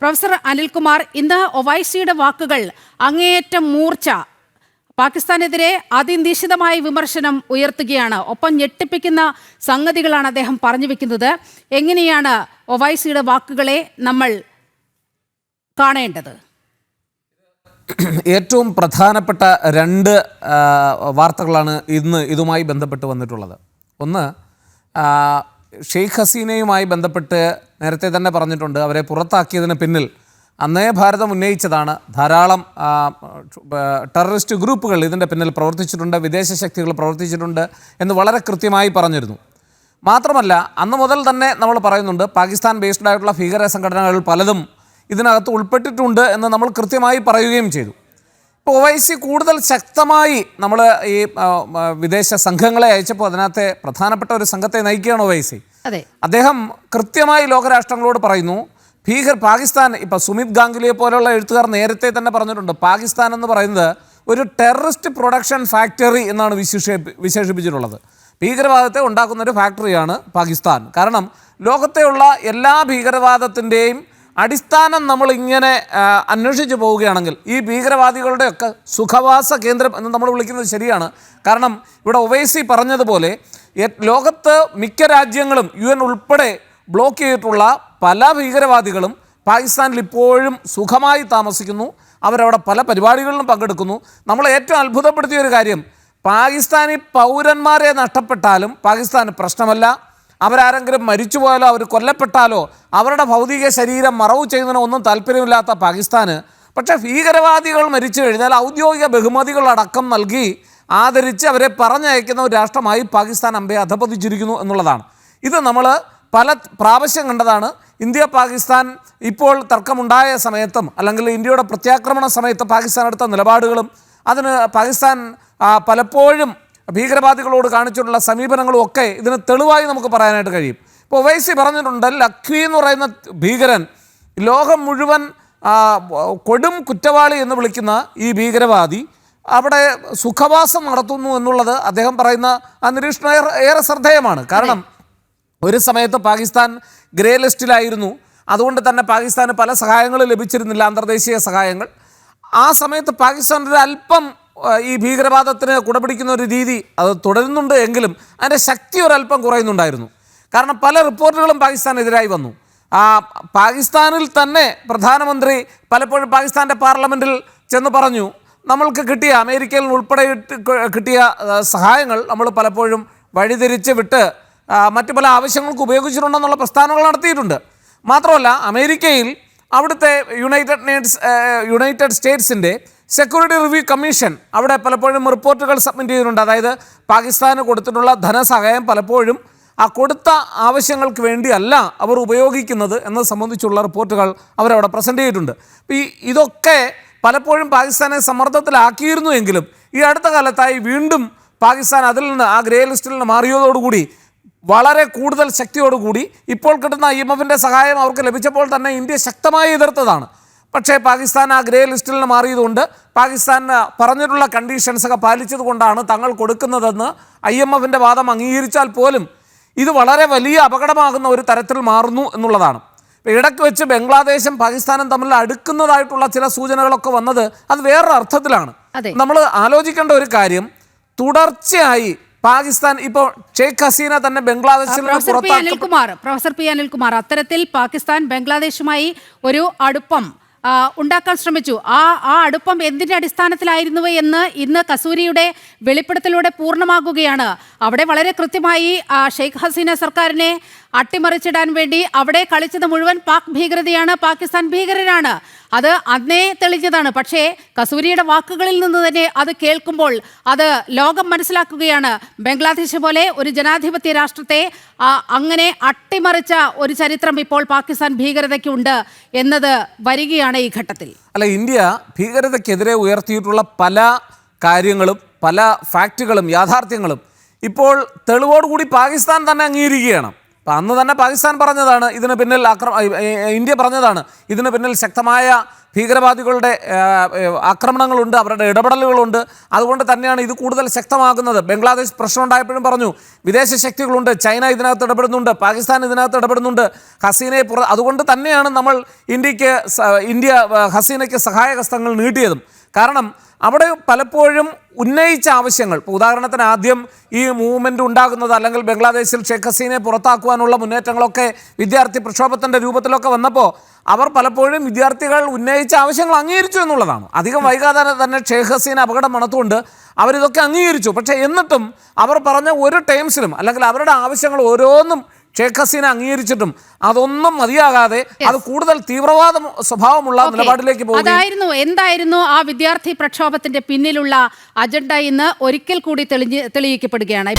Professor Anilkumar, ഇന്ന് ഒവൈസിയുടെ വാക്കുകൾ അങ്ങേയറ്റം മൂർച്ച പാകിസ്ഥാനെതിരെ അതിനിശിതമായ വിമർശനം ഉയർത്തുകയാണ്. ഒപ്പം ഞെട്ടിപ്പിക്കുന്ന സംഗതികളാണ് അദ്ദേഹം പറഞ്ഞു വെക്കുന്നത്. എങ്ങനെയാണ് ഒവൈസിയുടെ വാക്കുകളെ നമ്മൾ കാണേണ്ടത്? ഏറ്റവും പ്രധാനപ്പെട്ട രണ്ട് വാർത്തകളാണ് ഇന്ന് ഇതുമായി ബന്ധപ്പെട്ട് വന്നിട്ടുള്ളത്. ഒന്ന്, ഷെയ്ഖ് ഹസീനയുമായി ബന്ധപ്പെട്ട് നേരത്തെ തന്നെ പറഞ്ഞിട്ടുണ്ട്, അവരെ പുറത്താക്കിയതിന് പിന്നിൽ അന്നേ ഭാരതം ഉന്നയിച്ചതാണ്. ധാരാളം ടെററിസ്റ്റ് ഗ്രൂപ്പുകൾ ഇതിൻ്റെ പിന്നിൽ പ്രവർത്തിച്ചിട്ടുണ്ട്, വിദേശ ശക്തികൾ പ്രവർത്തിച്ചിട്ടുണ്ട് എന്ന് വളരെ കൃത്യമായി പറഞ്ഞിരുന്നു. മാത്രമല്ല, അന്ന് മുതൽ തന്നെ നമ്മൾ പറയുന്നുണ്ട്, പാകിസ്ഥാൻ ബേസ്ഡ് ആയിട്ടുള്ള ഭീകര സംഘടനകൾ പലതും ഇതിനകത്ത് ഉൾപ്പെട്ടിട്ടുണ്ട് എന്ന് നമ്മൾ കൃത്യമായി പറയുകയും ചെയ്തു. ഇപ്പോൾ ഒവൈസി കൂടുതൽ ശക്തമായി നമ്മൾ ഈ വിദേശ സംഘങ്ങളെ അയച്ചപ്പോൾ അതിനകത്തെ പ്രധാനപ്പെട്ട ഒരു സംഘത്തെ നയിക്കുകയാണ് ഒവൈസി. അദ്ദേഹം കൃത്യമായി ലോകരാഷ്ട്രങ്ങളോട് പറയുന്നു, പാകിസ്ഥാൻ, ഇപ്പോൾ സുമിത് ഗാംഗുലിയെ പോലെയുള്ള എഴുത്തുകാർ നേരത്തെ തന്നെ പറഞ്ഞിട്ടുണ്ട്, പാകിസ്ഥാൻ എന്ന് പറയുന്നത് ഒരു ടെററിസ്റ്റ് പ്രൊഡക്ഷൻ ഫാക്ടറി എന്നാണ് വിശേഷിപ്പിച്ചിട്ടുള്ളത്. ഭീകരവാദത്തെ ഉണ്ടാക്കുന്നൊരു ഫാക്ടറിയാണ് പാകിസ്ഥാൻ. കാരണം ലോകത്തെയുള്ള എല്ലാ ഭീകരവാദത്തിൻ്റെയും അടിസ്ഥാനം നമ്മൾ ഇങ്ങനെ അന്വേഷിച്ച് പോവുകയാണെങ്കിൽ ഈ ഭീകരവാദികളുടെയൊക്കെ സുഖവാസ കേന്ദ്രം എന്ന് നമ്മൾ വിളിക്കുന്നത് ശരിയാണ്. കാരണം ഇവിടെ ഒവൈസി പറഞ്ഞതുപോലെ ലോകത്ത് മിക്ക രാജ്യങ്ങളും UN ഉൾപ്പെടെ ബ്ലോക്ക് ചെയ്തിട്ടുള്ള പല ഭീകരവാദികളും പാകിസ്ഥാനിൽ ഇപ്പോഴും സുഖമായി താമസിക്കുന്നു. അവരവിടെ പല പരിപാടികളിലും പങ്കെടുക്കുന്നു. നമ്മൾ ഏറ്റവും അത്ഭുതപ്പെടുത്തിയ ഒരു കാര്യം, പാകിസ്ഥാനി പൗരന്മാരെ നഷ്ടപ്പെട്ടാലും പാകിസ്ഥാന് പ്രശ്നമല്ല. അവരാരെങ്കിലും മരിച്ചുപോയാലോ അവർ കൊല്ലപ്പെട്ടാലോ അവരുടെ ഭൗതിക ശരീരം മറവ് ചെയ്യുന്നതിനോ ഒന്നും താല്പര്യമില്ലാത്ത പാകിസ്ഥാന്, പക്ഷേ ഭീകരവാദികൾ മരിച്ചു കഴിഞ്ഞാൽ ഔദ്യോഗിക ബഹുമതികളടക്കം നൽകി ആദരിച്ച് അവരെ പറഞ്ഞയക്കുന്ന ഒരു രാഷ്ട്രമായി പാകിസ്ഥാൻ അമ്പെ അധപതിച്ചിരിക്കുന്നു എന്നുള്ളതാണ്. ഇത് നമ്മൾ പല പ്രാവശ്യം കണ്ടതാണ്. ഇന്ത്യ പാകിസ്ഥാൻ ഇപ്പോൾ തർക്കമുണ്ടായ സമയത്തും അല്ലെങ്കിൽ ഇന്ത്യയുടെ പ്രത്യാക്രമണ സമയത്ത് പാകിസ്ഥാൻ എടുത്ത നിലപാടുകളും അതിന് പാകിസ്ഥാൻ പലപ്പോഴും ഭീകരവാദികളോട് കാണിച്ചിട്ടുള്ള സമീപനങ്ങളും ഒക്കെ ഇതിന് തെളിവായി നമുക്ക് പറയാനായിട്ട് കഴിയും. ഇപ്പോൾ ഒവൈസി പറഞ്ഞിട്ടുണ്ട്, ലഖ്വി എന്ന് പറയുന്ന ഭീകരൻ ലോകം മുഴുവൻ കൊടും കുറ്റവാളി എന്ന് വിളിക്കുന്ന ഈ ഭീകരവാദി അവിടെ സുഖവാസം നടത്തുന്നു എന്നുള്ളത് അദ്ദേഹം പറയുന്ന ആ നിരീക്ഷണം ഏറെ ശ്രദ്ധേയമാണ്. കാരണം ഒരു സമയത്ത് പാകിസ്ഥാൻ ഗ്രേ ലിസ്റ്റിലായിരുന്നു. അതുകൊണ്ട് തന്നെ പാകിസ്ഥാന് പല സഹായങ്ങളും ലഭിച്ചിരുന്നില്ല, അന്തർദേശീയ സഹായങ്ങൾ. ആ സമയത്ത് പാകിസ്ഥാനൊരു അല്പം ഈ ഭീകരവാദത്തിന് കുടപിടിക്കുന്ന ഒരു രീതി അത് തുടരുന്നുണ്ട് എങ്കിലും അതിൻ്റെ ശക്തി ഒരല്പം കുറയുന്നുണ്ടായിരുന്നു. കാരണം പല റിപ്പോർട്ടുകളും പാകിസ്ഥാനെതിരായി വന്നു. പാകിസ്ഥാനിൽ തന്നെ പ്രധാനമന്ത്രി പലപ്പോഴും പാകിസ്ഥാൻ്റെ പാർലമെൻറ്റിൽ ചെന്ന് പറഞ്ഞു, നമ്മൾക്ക് കിട്ടിയ അമേരിക്കയിൽ ഉൾപ്പെടെ കിട്ടിയ സഹായങ്ങൾ നമ്മൾ പലപ്പോഴും വഴിതിരിച്ച് വിട്ട് മറ്റു പല ആവശ്യങ്ങൾക്ക് ഉപയോഗിച്ചിട്ടുണ്ടെന്നുള്ള പ്രസ്താവനകൾ നടത്തിയിട്ടുണ്ട്. മാത്രമല്ല, അമേരിക്കയിൽ അവിടുത്തെ യുണൈറ്റഡ് സ്റ്റേറ്റ്സിൻ്റെ സെക്യൂരിറ്റി റിവ്യൂ കമ്മീഷൻ അവിടെ പലപ്പോഴും റിപ്പോർട്ടുകൾ സബ്മിറ്റ് ചെയ്തിട്ടുണ്ട്. അതായത് പാകിസ്ഥാന് കൊടുത്തിട്ടുള്ള ധനസഹായം പലപ്പോഴും ആ കൊടുത്ത ആവശ്യങ്ങൾക്ക് വേണ്ടിയല്ല അവർ ഉപയോഗിക്കുന്നത് എന്നത് സംബന്ധിച്ചുള്ള റിപ്പോർട്ടുകൾ അവരവിടെ പ്രസൻറ്റ് ചെയ്തിട്ടുണ്ട്. ഇതൊക്കെ പലപ്പോഴും പാകിസ്ഥാനെ സമ്മർദ്ദത്തിലാക്കിയിരുന്നു എങ്കിലും ഈ അടുത്ത കാലത്തായി വീണ്ടും പാകിസ്ഥാൻ അതിൽ നിന്ന് ആ ഗ്രേ ലിസ്റ്റിൽ നിന്ന് മാറിയതോടുകൂടി വളരെ കൂടുതൽ ശക്തിയോടുകൂടി ഇപ്പോൾ കിട്ടുന്ന IMFൻ്റെ സഹായം അവർക്ക് ലഭിച്ചപ്പോൾ തന്നെ ഇന്ത്യ ശക്തമായി എതിർത്തതാണ്. പക്ഷേ പാകിസ്ഥാൻ ആ ഗ്രേ ലിസ്റ്റിൽ നിന്ന് മാറിയതുകൊണ്ട് പാകിസ്ഥാൻ പറഞ്ഞിട്ടുള്ള കണ്ടീഷൻസൊക്കെ പാലിച്ചത് കൊണ്ടാണ് തങ്ങൾ കൊടുക്കുന്നതെന്ന് IMFൻ്റെ വാദം അംഗീകരിച്ചാൽ പോലും ഇത് വളരെ വലിയ അപകടമാകുന്ന ഒരു തരത്തിൽ മാറുന്നു എന്നുള്ളതാണ്. ഇടയ്ക്ക് വെച്ച് ബംഗ്ലാദേശും പാകിസ്ഥാനും തമ്മിൽ അടുക്കുന്നതായിട്ടുള്ള ചില സൂചനകളൊക്കെ വന്നത് അത് വേറൊരു അർത്ഥത്തിലാണ്. നമ്മൾ ആലോചിക്കേണ്ട ഒരു കാര്യം, തുടർച്ചയായി പാകിസ്ഥാൻ ഇപ്പോൾ ഷെയ്ഖ് ഹസീന തന്നെ ബംഗ്ലാദേശിൽ പ്രൊഫസർ പി അനിൽകുമാർ അത്തരത്തിൽ പാകിസ്ഥാൻ ബംഗ്ലാദേശുമായി ഒരു അടുപ്പം ഉണ്ടാക്കാൻ ശ്രമിച്ചു. ആ അടുപ്പം എന്തിന്റെ അടിസ്ഥാനത്തിലായിരുന്നു എന്ന് ഇന്ന് കസൂരിയുടെ വെളിപ്പെടുത്തലിലൂടെ പൂർണ്ണമാകുകയാണ്. അവിടെ വളരെ കൃത്യമായി ഷെയ്ഖ് ഹസീന സർക്കാരിനെ അട്ടിമറിച്ചിടാൻ വേണ്ടി അവിടെ കളിച്ചത് മുഴുവൻ പാക് ഭീകരതയാണ്, പാകിസ്ഥാൻ ഭീകരരാണ്. അത് അന്നേ തെളിഞ്ഞതാണ്. പക്ഷേ കസൂരിയുടെ വാക്കുകളിൽ നിന്ന് തന്നെ അത് കേൾക്കുമ്പോൾ അത് ലോകം മനസ്സിലാക്കുകയാണ്, ബംഗ്ലാദേശ് പോലെ ഒരു ജനാധിപത്യ രാഷ്ട്രത്തെ അങ്ങനെ അട്ടിമറിച്ച ഒരു ചരിത്രം ഇപ്പോൾ പാകിസ്ഥാൻ ഭീകരതയ്ക്കുണ്ട് എന്നത് വരികയാണ് ഈ ഘട്ടത്തിൽ. അല്ല, ഇന്ത്യ ഭീകരതയ്ക്കെതിരെ ഉയർത്തിയിട്ടുള്ള പല കാര്യങ്ങളും പല ഫാക്റ്റുകളും യാഥാർത്ഥ്യങ്ങളും ഇപ്പോൾ തെളിവോടുകൂടി പാകിസ്ഥാൻ തന്നെ അംഗീകരിക്കുകയാണ്. അപ്പം അന്ന് തന്നെ പാകിസ്ഥാൻ പറഞ്ഞതാണ് ഇതിന് പിന്നിൽ ഇന്ത്യ പറഞ്ഞതാണ് ഇതിന് പിന്നിൽ ശക്തമായ ഭീകരവാദികളുടെ ആക്രമണങ്ങളുണ്ട്, അവരുടെ ഇടപെടലുകളുണ്ട്. അതുകൊണ്ട് തന്നെയാണ് ഇത് കൂടുതൽ ശക്തമാകുന്നത്. ബംഗ്ലാദേശ് പ്രശ്നം ഉണ്ടായപ്പോഴും പറഞ്ഞു വിദേശ ശക്തികളുണ്ട്, ചൈന ഇതിനകത്ത് ഇടപെടുന്നുണ്ട്, പാകിസ്ഥാൻ ഇതിനകത്ത് ഇടപെടുന്നുണ്ട്, ഹസീനയെ അതുകൊണ്ട് തന്നെയാണ് ഇന്ത്യ ഹസീനയ്ക്ക് സഹായഹസ്തങ്ങൾ നീട്ടിയതും. കാരണം അവിടെ പലപ്പോഴും ഉന്നയിച്ച ആവശ്യങ്ങൾ, ഇപ്പോൾ ഉദാഹരണത്തിന് ആദ്യം ഈ മൂവ്മെൻ്റ് ഉണ്ടാകുന്നത് അല്ലെങ്കിൽ ബംഗ്ലാദേശിൽ ഷെയ്ഖ് ഹസീനയെ പുറത്താക്കുവാനുള്ള മുന്നേറ്റങ്ങളൊക്കെ വിദ്യാർത്ഥി പ്രക്ഷോഭത്തിൻ്റെ രൂപത്തിലൊക്കെ വന്നപ്പോൾ അവർ പലപ്പോഴും വിദ്യാർത്ഥികൾ ഉന്നയിച്ച ആവശ്യങ്ങൾ അംഗീകരിച്ചു എന്നുള്ളതാണ്. അധികം വൈകാതെ തന്നെ ഷെയ്ഖ് ഹസീന അപകടം മണത്തുകൊണ്ട് അവരിതൊക്കെ അംഗീകരിച്ചു. പക്ഷേ എന്നിട്ടും അവർ പറഞ്ഞ ഒരു ടേംസിലും അല്ലെങ്കിൽ അവരുടെ ആവശ്യങ്ങൾ ഓരോന്നും ഷെയ്ഖ് ഹസീന അംഗീകരിച്ചിട്ടും അതൊന്നും മതിയാകാതെ അത് കൂടുതൽ തീവ്രവാദ സ്വഭാവമുള്ള നിലപാടിലേക്ക് പോകുന്നു. എന്തായിരുന്നു ആ വിദ്യാർത്ഥി പ്രക്ഷോഭത്തിന്റെ പിന്നിലുള്ള അജണ്ട എന്ന് ഒരിക്കൽ കൂടി തെളിയിക്കപ്പെടുകയാണ്.